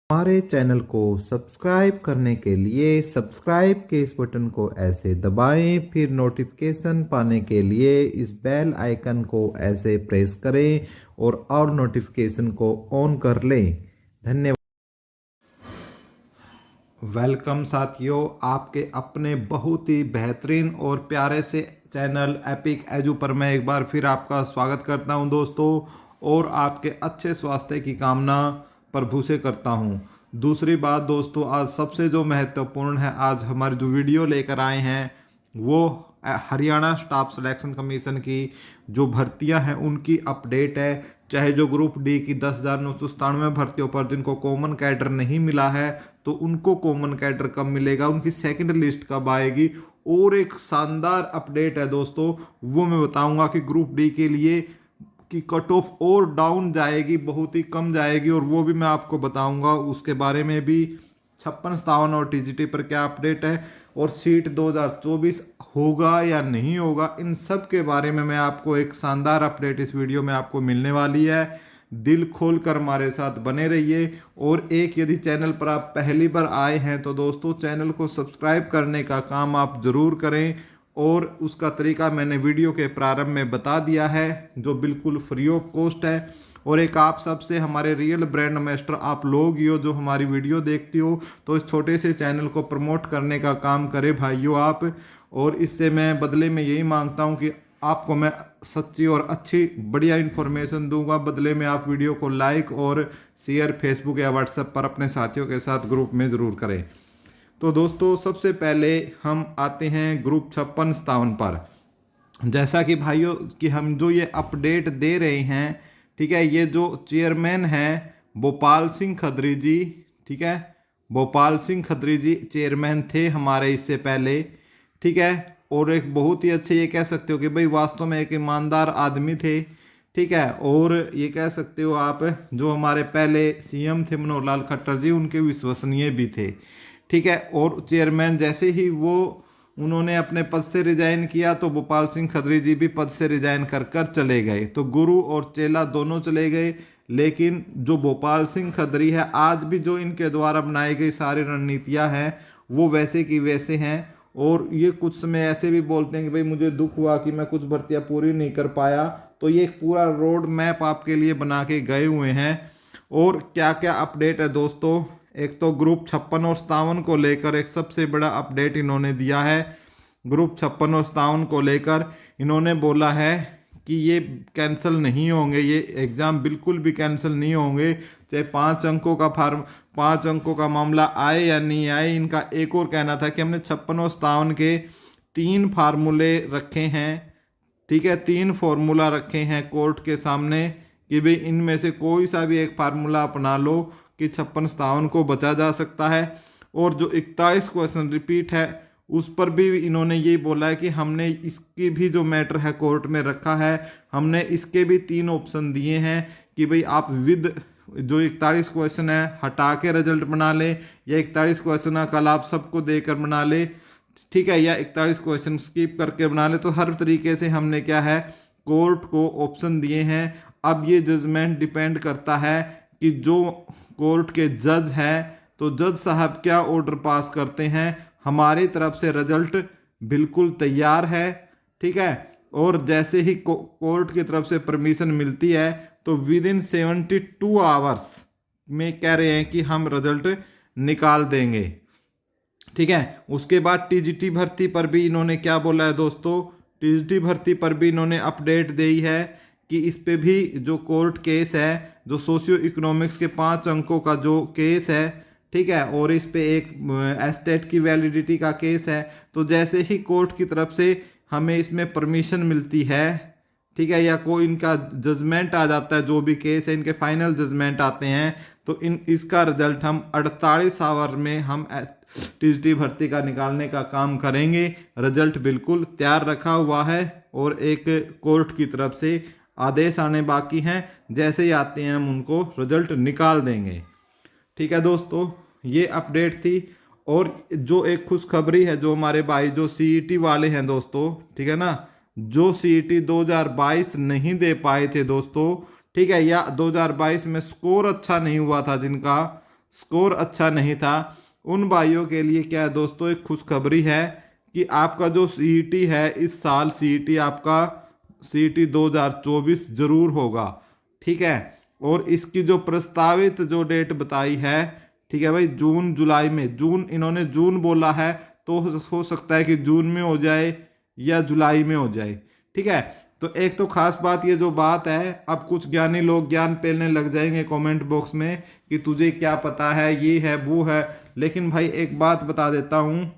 हमारे चैनल को सब्सक्राइब करने के लिए सब्सक्राइब के इस बटन को ऐसे दबाएं, फिर नोटिफिकेशन पाने के लिए इस बेल आइकन को ऐसे प्रेस करें और नोटिफिकेशन को ऑन कर लें। धन्यवाद। वेलकम साथियों, आपके अपने बहुत ही बेहतरीन और प्यारे से चैनल एपिक एजू पर मैं एक बार फिर आपका स्वागत करता हूं दोस्तों, और आपके अच्छे स्वास्थ्य की कामना प्रभु से करता हूं। दूसरी बात दोस्तों, आज सबसे जो महत्वपूर्ण है, आज हमारी जो वीडियो लेकर आए हैं वो हरियाणा स्टाफ सिलेक्शन कमीशन की जो भर्तियां हैं उनकी अपडेट है। चाहे जो ग्रुप डी की 10,997 भर्तियों पर जिनको कॉमन कैडर नहीं मिला है तो उनको कॉमन कैडर कब मिलेगा, उनकी सेकंड लिस्ट कब आएगी, और एक शानदार अपडेट है दोस्तों, वो मैं बताऊंगा कि ग्रुप डी के लिए कि कट ऑफ और डाउन जाएगी, बहुत ही कम जाएगी, और वो भी मैं आपको बताऊंगा। उसके बारे में भी 56, 57 और टीजीटी पर क्या अपडेट है, और सीट 2024 होगा या नहीं होगा, इन सब के बारे में मैं आपको एक शानदार अपडेट इस वीडियो में आपको मिलने वाली है। दिल खोल कर हमारे साथ बने रहिए। और एक, यदि चैनल पर आप पहली बार आए हैं तो दोस्तों चैनल को सब्सक्राइब करने का काम आप ज़रूर करें, और उसका तरीका मैंने वीडियो के प्रारंभ में बता दिया है, जो बिल्कुल फ्री ऑफ कॉस्ट है। और एक, आप सबसे हमारे रियल ब्रांड एम्बेसडर आप लोग ही हो जो हमारी वीडियो देखती हो, तो इस छोटे से चैनल को प्रमोट करने का काम करें भाइयों आप। और इससे मैं बदले में यही मांगता हूँ कि आपको मैं सच्ची और अच्छी बढ़िया इन्फॉर्मेशन दूंगा, बदले में आप वीडियो को लाइक और शेयर फेसबुक या व्हाट्सएप पर अपने साथियों के साथ ग्रुप में ज़रूर करें। तो दोस्तों सबसे पहले हम आते हैं ग्रुप 56, 57 पर। जैसा कि भाइयों कि हम जो ये अपडेट दे रहे हैं, ठीक है, ये जो चेयरमैन हैं भोपाल सिंह खत्री जी, ठीक है, भोपाल सिंह खत्री जी चेयरमैन थे हमारे इससे पहले, ठीक है, और एक बहुत ही अच्छे, ये कह सकते हो कि भाई वास्तव में एक ईमानदार आदमी थे, ठीक है, और ये कह सकते हो आप जो हमारे पहले सीएम थे मनोहर लाल खट्टर जी, उनके विश्वसनीय भी थे, ठीक है। और चेयरमैन जैसे ही वो उन्होंने अपने पद से रिजाइन किया तो भोपाल सिंह खत्री जी भी पद से रिजाइन कर कर चले गए, तो गुरु और चेला दोनों चले गए। लेकिन जो भोपाल सिंह खत्री है, आज भी जो इनके द्वारा बनाई गई सारी रणनीतियां हैं वो वैसे की वैसे हैं। और ये कुछ समय ऐसे भी बोलते हैं कि भाई मुझे दुख हुआ कि मैं कुछ भर्तियां पूरी नहीं कर पाया, तो ये एक पूरा रोड मैप आपके लिए बना के गए हुए हैं। और क्या क्या अपडेट है दोस्तों, एक तो ग्रुप 56 और 57 को लेकर एक सबसे बड़ा अपडेट इन्होंने दिया है। ग्रुप 56 और 57 को लेकर इन्होंने बोला है कि ये कैंसिल नहीं होंगे, ये एग्ज़ाम बिल्कुल भी कैंसिल नहीं होंगे, चाहे 5 अंकों का मामला आए या नहीं आए। इनका एक और कहना था कि हमने 56 और 57 के 3 फार्मूले रखे हैं, ठीक है, 3 फॉर्मूला रखे हैं कोर्ट के सामने कि भाई इनमें से कोई सा भी एक फार्मूला अपना लो कि 56, 57 को बचा जा सकता है। और जो 41 क्वेश्चन रिपीट है उस पर भी इन्होंने यही बोला है कि हमने इसकी भी जो मैटर है कोर्ट में रखा है, हमने इसके भी 3 ऑप्शन दिए हैं कि भाई आप विद जो 41 क्वेश्चन है हटा के रिजल्ट बना ले, या 41 क्वेश्चन है कल आप सबको देकर बना ले, ठीक है, या 41 क्वेश्चन स्किप करके बना ले। तो हर तरीके से हमने क्या है कोर्ट को ऑप्शन दिए हैं। अब ये जजमेंट डिपेंड करता है कि जो कोर्ट के जज हैं तो जज साहब क्या ऑर्डर पास करते हैं। हमारी तरफ से रिजल्ट बिल्कुल तैयार है, ठीक है, और जैसे ही कोर्ट की तरफ से परमिशन मिलती है तो विद इन 72 आवर्स में कह रहे हैं कि हम रिजल्ट निकाल देंगे, ठीक है। उसके बाद टीजीटी भर्ती पर भी इन्होंने क्या बोला है दोस्तों, टीजीटी भर्ती पर भी इन्होंने अपडेट दी है कि इस पे भी जो कोर्ट केस है, जो सोशियो इकोनॉमिक्स के 5 अंकों का जो केस है, ठीक है, और इस पे एक एस्टेट की वैलिडिटी का केस है, तो जैसे ही कोर्ट की तरफ से हमें इसमें परमिशन मिलती है, ठीक है, या कोई इनका जजमेंट आ जाता है, जो भी केस है इनके फाइनल जजमेंट आते हैं, तो इसका रिजल्ट हम 48 आवर में हम टीजीटी भर्ती का निकालने का काम करेंगे। रिजल्ट बिल्कुल तैयार रखा हुआ है और एक कोर्ट की तरफ से आदेश आने बाकी हैं, जैसे ही आते हैं हम उनको रिजल्ट निकाल देंगे, ठीक है दोस्तों। ये अपडेट थी। और जो एक खुशखबरी है, जो हमारे भाई जो सीईटी वाले हैं दोस्तों, ठीक है ना, जो सीईटी 2022 नहीं दे पाए थे दोस्तों, ठीक है, या 2022 में स्कोर अच्छा नहीं हुआ था जिनका, स्कोर अच्छा नहीं था, उन भाइयों के लिए क्या है दोस्तों, एक खुशखबरी है कि आपका जो सीईटी है इस साल, सीईटी आपका सीईटी 2024 जरूर होगा। ठीक है, और इसकी जो प्रस्तावित जो डेट बताई है, ठीक है भाई, जून जुलाई में, जून इन्होंने जून बोला है, तो हो सकता है कि जून में हो जाए या जुलाई में हो जाए। ठीक है, तो एक तो खास बात ये जो बात है, अब कुछ ज्ञानी लोग ज्ञान पेलने लग जाएंगे कमेंट बॉक्स में कि तुझे क्या पता है, ये है वो है। लेकिन भाई एक बात बता देता हूँ,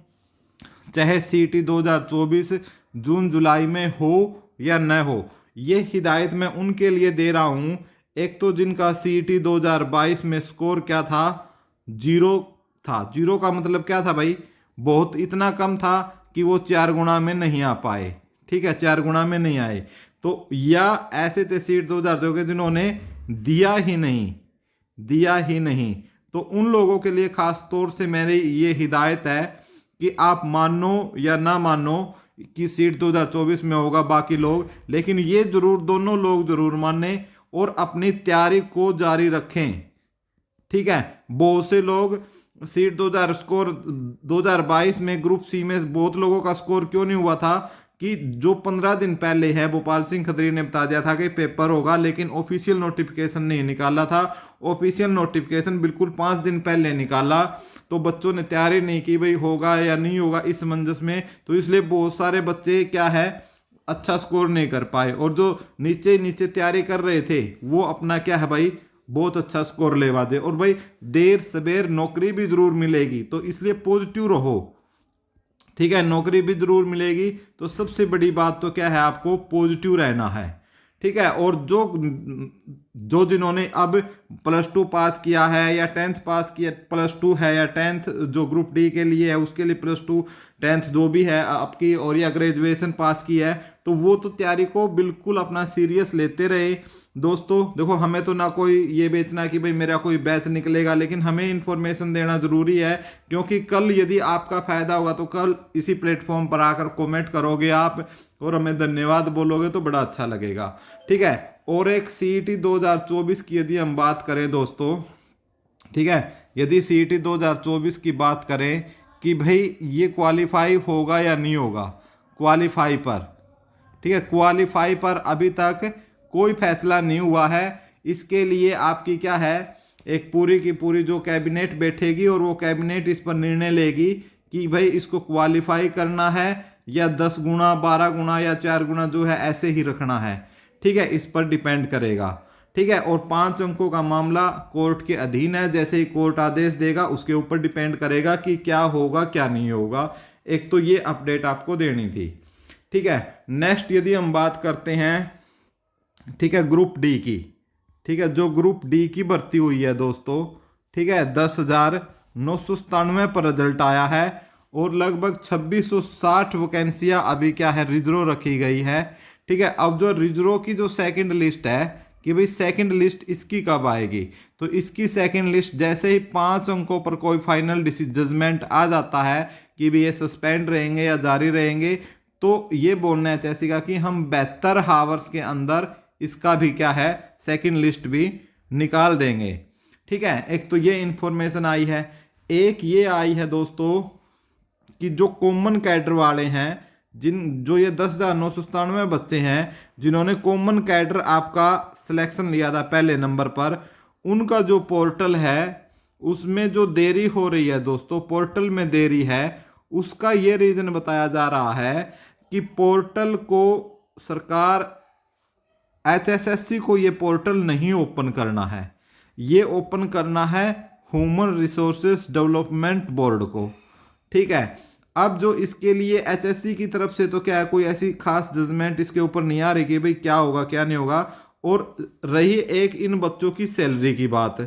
चाहे सीईटी 2024 जून जुलाई में हो या न हो, ये हिदायत मैं उनके लिए दे रहा हूँ, एक तो जिनका सीईटी 2022 में स्कोर क्या था, जीरो था। जीरो का मतलब क्या था भाई, बहुत इतना कम था कि वो 4 गुना में नहीं आ पाए। ठीक है, 4 गुना में नहीं आए। तो या ऐसे थे सीट 2002 के जिन्होंने दिया ही नहीं। तो उन लोगों के लिए खास तौर से मेरी ये हिदायत है कि आप मानो या ना मानो कि सीट 2024 में होगा बाकी लोग, लेकिन ये जरूर दोनों लोग जरूर माने और अपनी तैयारी को जारी रखें। ठीक है, बहुत से लोग सीट 2022 में ग्रुप सी में बहुत लोगों का स्कोर क्यों नहीं हुआ था कि जो 15 दिन पहले है भोपाल सिंह खत्री ने बता दिया था कि पेपर होगा, लेकिन ऑफिशियल नोटिफिकेशन नहीं निकाला था। ऑफिशियल नोटिफिकेशन बिल्कुल 5 दिन पहले निकाला, तो बच्चों ने तैयारी नहीं की भाई होगा या नहीं होगा इस मंजस में, तो इसलिए बहुत सारे बच्चे क्या है अच्छा स्कोर नहीं कर पाए, और जो नीचे नीचे तैयारी कर रहे थे वो अपना क्या है भाई बहुत अच्छा स्कोर लेवा दे। और भाई देर सबेर नौकरी भी जरूर मिलेगी, तो इसलिए पॉजिटिव रहो। ठीक है, नौकरी भी जरूर मिलेगी, तो सबसे बड़ी बात तो क्या है, आपको पॉजिटिव रहना है। ठीक है, और जो जिन्होंने अब +2 पास किया है या 10th पास किया, +2 है या 10th जो ग्रुप डी के लिए है उसके लिए +2 10th जो भी है आपकी, और या ग्रेजुएशन पास की है, तो वो तो तैयारी को बिल्कुल अपना सीरियस लेते रहे। दोस्तों देखो, हमें तो ना कोई ये बेचना कि भाई मेरा कोई बैच निकलेगा, लेकिन हमें इंफॉर्मेशन देना जरूरी है, क्योंकि कल यदि आपका फायदा होगा तो कल इसी प्लेटफॉर्म पर आकर कमेंट करोगे आप और हमें धन्यवाद बोलोगे तो बड़ा अच्छा लगेगा। ठीक है, और एक सीईटी 2024 की यदि हम बात करें दोस्तों, ठीक है, यदि सीईटी 2024 की बात करें कि भाई ये क्वालिफाई होगा या नहीं होगा, क्वालिफाई पर, ठीक है, क्वालिफाई पर अभी तक कोई फैसला नहीं हुआ है। इसके लिए आपकी क्या है, एक पूरी की पूरी जो कैबिनेट बैठेगी और वो कैबिनेट इस पर निर्णय लेगी कि भाई इसको क्वालिफाई करना है या 10 गुना 12 गुना या 4 गुना जो है ऐसे ही रखना है। ठीक है, इस पर डिपेंड करेगा। ठीक है, और 5 अंकों का मामला कोर्ट के अधीन है, जैसे ही कोर्ट आदेश देगा उसके ऊपर डिपेंड करेगा कि क्या होगा क्या नहीं होगा। एक तो ये अपडेट आपको देनी थी। ठीक है, नेक्स्ट यदि हम बात करते हैं, ठीक है, ग्रुप डी की। ठीक है, जो ग्रुप डी की भर्ती हुई है दोस्तों, ठीक है, 10,997 पर रिजल्ट आया है और लगभग 2660 वैकेंसियां अभी क्या है रिजर्व रखी गई है। ठीक है, अब जो रिजर्व की जो सेकंड लिस्ट है कि भाई सेकंड लिस्ट इसकी कब आएगी, तो इसकी सेकंड लिस्ट जैसे ही 5 अंकों पर कोई फाइनल जजमेंट आ जाता है कि भी ये सस्पेंड रहेंगे या जारी रहेंगे, तो ये बोलना है चैसी कि हम 72 हावर्स के अंदर इसका भी क्या है सेकंड लिस्ट भी निकाल देंगे। ठीक है, एक तो ये इंफॉर्मेशन आई है। एक ये आई है दोस्तों कि जो कॉमन कैडर वाले हैं, जो ये 10,997 बच्चे हैं जिन्होंने कॉमन कैडर आपका सिलेक्शन लिया था पहले नंबर पर, उनका जो पोर्टल है उसमें जो देरी हो रही है दोस्तों, पोर्टल में देरी है, उसका ये रीजन बताया जा रहा है कि पोर्टल को सरकार HSSC को ये पोर्टल नहीं ओपन करना है, ये ओपन करना है ह्यूमन रिसोर्सेज डेवलपमेंट बोर्ड को। ठीक है, अब जो इसके लिए HSC की तरफ से तो क्या है कोई ऐसी खास जजमेंट इसके ऊपर नहीं आ रही कि भाई क्या होगा क्या नहीं होगा। और रही एक इन बच्चों की सैलरी की बात,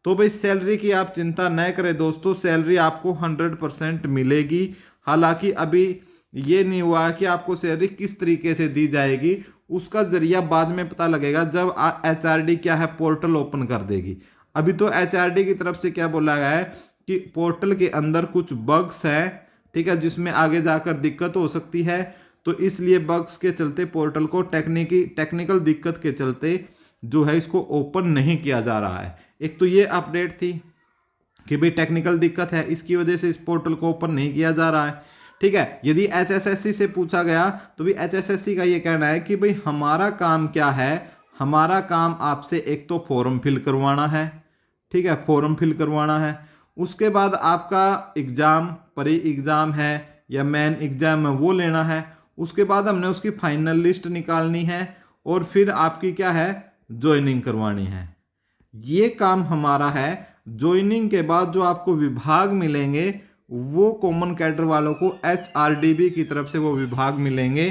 तो भाई सैलरी की आप चिंता न करें दोस्तों, सैलरी आपको 100% मिलेगी। हालांकि अभी ये नहीं हुआ कि आपको सैलरी किस तरीके से दी जाएगी, उसका जरिया बाद में पता लगेगा जब HRD क्या है पोर्टल ओपन कर देगी। अभी तो HRD की तरफ से क्या बोला गया है कि पोर्टल के अंदर कुछ बग्स हैं, ठीक है, जिसमें आगे जाकर दिक्कत हो सकती है, तो इसलिए बग्स के चलते पोर्टल को टेक्निकल दिक्कत के चलते जो है इसको ओपन नहीं किया जा रहा है। एक तो ये अपडेट थी कि भाई टेक्निकल दिक्कत है, इसकी वजह से इस पोर्टल को ओपन नहीं किया जा रहा है। ठीक है, यदि HSSC से पूछा गया तो भी HSSC का ये कहना है कि भाई हमारा काम क्या है, हमारा काम आपसे एक तो फॉर्म फिल करवाना है। ठीक है, फॉर्म फिल करवाना है, उसके बाद आपका एग्ज़ाम, प्री एग्ज़ाम है या मेन एग्ज़ाम है वो लेना है, उसके बाद हमने उसकी फाइनल लिस्ट निकालनी है और फिर आपकी क्या है, ज्वाइनिंग करवानी है। ये काम हमारा है। ज्वाइनिंग के बाद जो आपको विभाग मिलेंगे वो कॉमन कैडर वालों को HRDB की तरफ से वो विभाग मिलेंगे।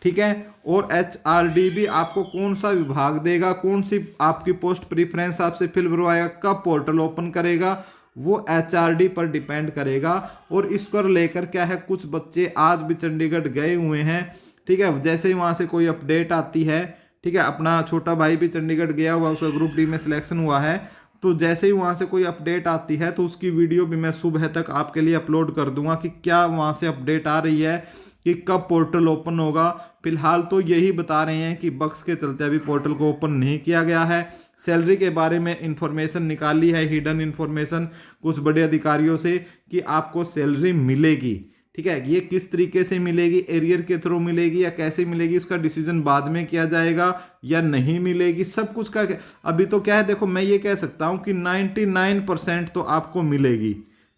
ठीक है, और HRDB आपको कौन सा विभाग देगा, कौन सी आपकी पोस्ट प्रीफरेंस आपसे फिल करवाएगा, कब पोर्टल ओपन करेगा, वो HRD पर डिपेंड करेगा। और इसको लेकर क्या है, कुछ बच्चे आज भी चंडीगढ़ गए हुए हैं। ठीक है, जैसे ही वहाँ से कोई अपडेट आती है, ठीक है, अपना छोटा भाई भी चंडीगढ़ गया हुआ, उसका ग्रुप डी में सिलेक्शन हुआ है, तो जैसे ही वहाँ से कोई अपडेट आती है तो उसकी वीडियो भी मैं सुबह तक आपके लिए अपलोड कर दूंगा कि क्या वहाँ से अपडेट आ रही है कि कब पोर्टल ओपन होगा। फिलहाल तो यही बता रहे हैं कि बग्स के चलते अभी पोर्टल को ओपन नहीं किया गया है। सैलरी के बारे में इंफॉर्मेशन निकाली है, हिडन इंफॉर्मेशन कुछ बड़े अधिकारियों से कि आपको सैलरी मिलेगी। ठीक है, ये किस तरीके से मिलेगी, एरियर के थ्रू मिलेगी या कैसे मिलेगी, उसका डिसीजन बाद में किया जाएगा या नहीं मिलेगी, सब कुछ का अभी तो क्या है, देखो मैं ये कह सकता हूँ कि 99% तो आपको मिलेगी।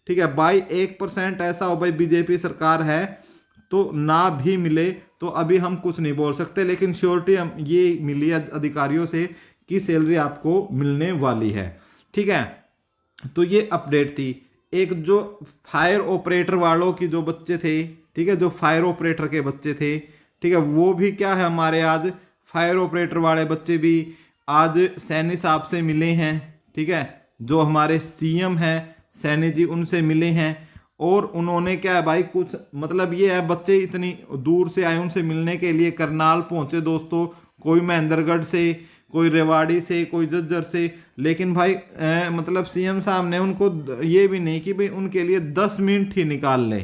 ठीक है, बाई 1% ऐसा हो भाई बीजेपी सरकार है तो ना भी मिले तो अभी हम कुछ नहीं बोल सकते, लेकिन श्योरिटी हम ये मिली है अधिकारियों से कि सैलरी आपको मिलने वाली है। ठीक है, तो ये अपडेट थी। एक जो फायर ऑपरेटर वालों की जो बच्चे थे, ठीक है, जो फायर ऑपरेटर के बच्चे थे, ठीक है, वो भी क्या है, हमारे आज फायर ऑपरेटर वाले बच्चे भी आज सैनी साहब से मिले हैं। ठीक है, जो हमारे CM हैं सैनी जी, उनसे मिले हैं और उन्होंने क्या है भाई, कुछ मतलब ये है, बच्चे इतनी दूर से आए, उनसे मिलने के लिए करनाल पहुंचे दोस्तों, कोई महेंद्रगढ़ से, कोई रेवाड़ी से, कोई झज्जर से, लेकिन भाई मतलब CM साहब ने उनको ये भी नहीं कि भाई उनके लिए 10 मिनट ही निकाल ले।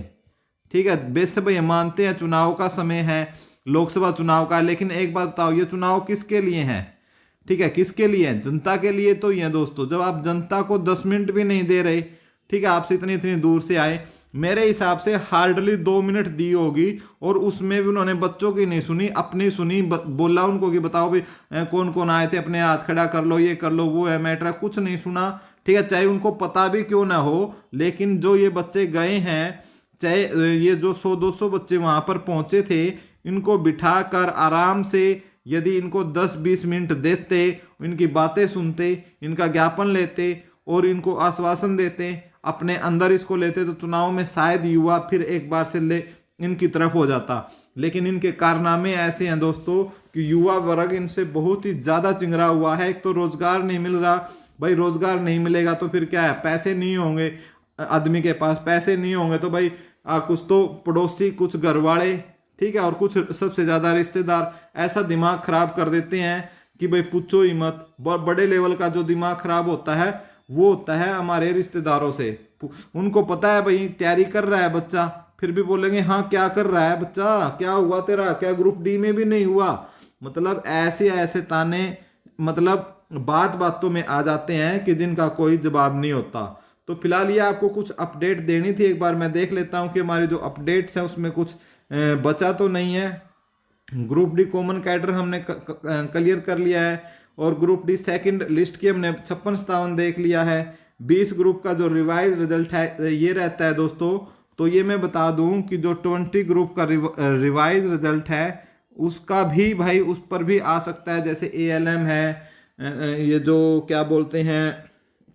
ठीक है, बेशक भाई मानते हैं चुनाव का समय है, लोकसभा चुनाव का, लेकिन एक बात बताओ, ये चुनाव किसके लिए है? ठीक है, किसके लिए है? जनता के लिए तो ही है दोस्तों। जब आप जनता को 10 मिनट भी नहीं दे रहे, ठीक है, आपसे इतनी इतनी दूर से आए, मेरे हिसाब से हार्डली 2 मिनट दी होगी और उसमें भी उन्होंने बच्चों की नहीं सुनी, अपनी सुनी। बोला उनको कि बताओ भाई कौन कौन आए थे, अपने हाथ खड़ा कर लो, ये कर लो, वो है मैटर, कुछ नहीं सुना। ठीक है, चाहे उनको पता भी क्यों ना हो, लेकिन जो ये बच्चे गए हैं, चाहे ये जो 100-200 बच्चे वहां पर पहुंचे थे, इनको बिठा कर आराम से यदि इनको 10-20 मिनट देते, इनकी बातें सुनते, इनका ज्ञापन लेते और इनको आश्वासन देते, अपने अंदर इसको लेते, तो चुनाव में शायद युवा फिर एक बार से ले इनकी तरफ हो जाता। लेकिन इनके कारनामे ऐसे हैं दोस्तों कि युवा वर्ग इनसे बहुत ही ज़्यादा चिंगरा हुआ है। एक तो रोजगार नहीं मिल रहा, भाई रोजगार नहीं मिलेगा तो फिर क्या है, पैसे नहीं होंगे आदमी के पास, पैसे नहीं होंगे तो भाई कुछ तो पड़ोसी, कुछ घर वाले, ठीक है, और कुछ सबसे ज़्यादा रिश्तेदार ऐसा दिमाग खराब कर देते हैं कि भाई पूछो ही मत। बड़े लेवल का जो दिमाग खराब होता है वो होता है हमारे रिश्तेदारों से। उनको पता है भाई तैयारी कर रहा है बच्चा, फिर भी बोलेंगे हाँ क्या कर रहा है बच्चा, क्या हुआ तेरा, क्या ग्रुप डी में भी नहीं हुआ। मतलब ऐसे ऐसे ताने मतलब बात बातों में आ जाते हैं कि जिनका कोई जवाब नहीं होता। तो फिलहाल ये आपको कुछ अपडेट देनी थी। एक बार मैं देख लेता हूँ कि हमारे जो अपडेट्स हैं उसमें कुछ बचा तो नहीं है। ग्रुप डी कॉमन कैडर हमने क्लियर कर लिया है और ग्रुप डी सेकंड लिस्ट की हमने 56-57 देख लिया है। 20 ग्रुप का जो रिवाइज रिजल्ट है ये रहता है दोस्तों। तो ये मैं बता दूं कि जो 20 ग्रुप का रिवाइज रिजल्ट है उसका भी भाई उस पर भी आ सकता है, जैसे ALM है, ये जो क्या बोलते हैं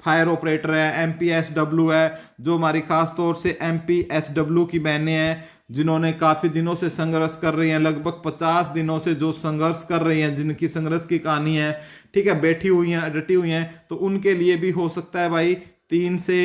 फायर ऑपरेटर है, MPSW है, जो हमारी खास तौर से MPSW की बहनें हैं जिन्होंने काफ़ी दिनों से संघर्ष कर रही हैं, लगभग 50 दिनों से जो संघर्ष कर रही हैं, जिनकी संघर्ष की कहानी है, ठीक है, बैठी हुई हैं, डटी हुई हैं, तो उनके लिए भी हो सकता है भाई 3 से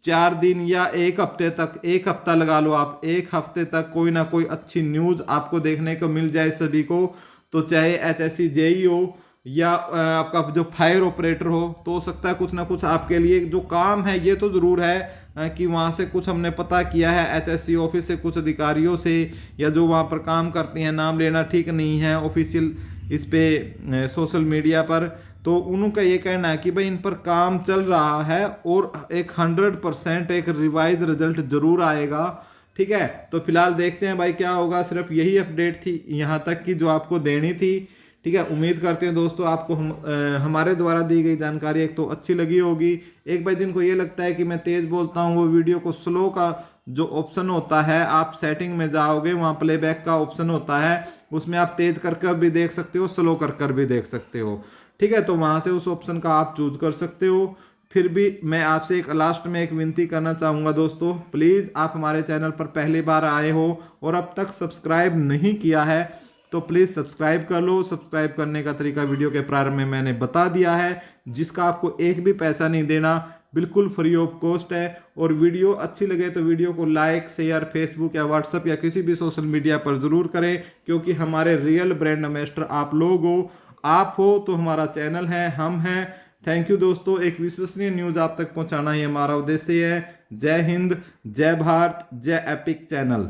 4 दिन या 1 हफ्ते तक, 1 हफ्ता लगा लो आप, 1 हफ्ते तक कोई ना कोई अच्छी न्यूज़ आपको देखने को मिल जाए सभी को। तो चाहे HSC JE हो या आपका जो फायर ऑपरेटर हो, तो हो सकता है कुछ ना कुछ आपके लिए जो काम है। ये तो ज़रूर है कि वहाँ से कुछ हमने पता किया है HSC ऑफिस से, कुछ अधिकारियों से, या जो वहाँ पर काम करते हैं, नाम लेना ठीक नहीं है ऑफिशियल इस पे सोशल मीडिया पर, तो उनका ये कहना है कि भाई इन पर काम चल रहा है और एक 100% एक रिवाइज रिजल्ट जरूर आएगा। ठीक है, तो फिलहाल देखते हैं भाई क्या होगा। सिर्फ यही अपडेट थी यहाँ तक की जो आपको देनी थी। ठीक है, उम्मीद करते हैं दोस्तों आपको हमारे द्वारा दी गई जानकारी एक तो अच्छी लगी होगी। एक भाई जिनको ये लगता है कि मैं तेज बोलता हूँ, वो वीडियो को स्लो का जो ऑप्शन होता है, आप सेटिंग में जाओगे वहाँ प्लेबैक का ऑप्शन होता है, उसमें आप तेज कर भी देख सकते हो, स्लो कर भी देख सकते हो। ठीक है, तो वहाँ से उस ऑप्शन का आप चूज कर सकते हो। फिर भी मैं आपसे एक लास्ट में एक विनती करना चाहूँगा दोस्तों, प्लीज़ आप हमारे चैनल पर पहली बार आए हो और अब तक सब्सक्राइब नहीं किया है तो प्लीज़ सब्सक्राइब कर लो। सब्सक्राइब करने का तरीका वीडियो के प्रारंभ में मैंने बता दिया है, जिसका आपको एक भी पैसा नहीं देना, बिल्कुल फ्री ऑफ कॉस्ट है। और वीडियो अच्छी लगे तो वीडियो को लाइक शेयर फेसबुक या व्हाट्सएप या किसी भी सोशल मीडिया पर ज़रूर करें, क्योंकि हमारे रियल ब्रांड एम्बेसडर आप लोग हो। आप हो तो हमारा चैनल है, हम हैं। थैंक यू दोस्तों, एक विश्वसनीय न्यूज़ आप तक पहुंचाना ही हमारा उद्देश्य है। जय हिंद, जय भारत, जय एपिक चैनल।